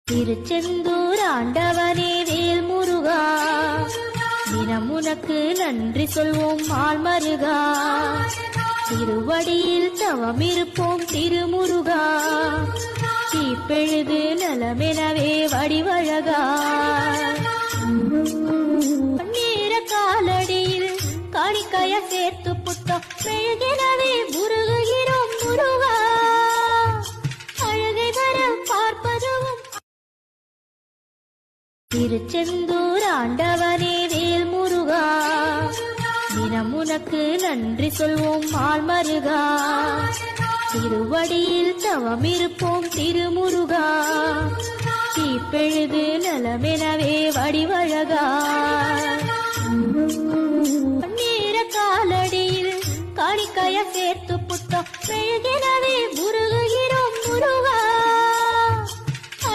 திருச்செந்தூர் ஆண்டவனே வேல் முருகா, தினம் உனக்கு நன்றி சொல்வோம் மால்மருகா. திருவடியில் தவம் இருப்போம் திருமுருகா, தீப்பெழுது நலமெனவே வடிவழகா. நீர காலடியில் காணிக்கைய சேர்த்து புத்தம் மெழுகெனவே முருகுகிறோம் முருகா. அழகை வர பார்ப்பதும் திருச்செந்தூர் ஆண்டவனே வேல் முருகா, தினம் உனக்கு நன்றி சொல்வோம் மால்மருகா. திருவடியில் தவம் இருப்போம் திருமுருகா, தீப்பெழுது நலமெனவே வடிவழகா. நீர காலடியில் காணிக்கைய சேர்த்து புத்தம் மெழுகெனவே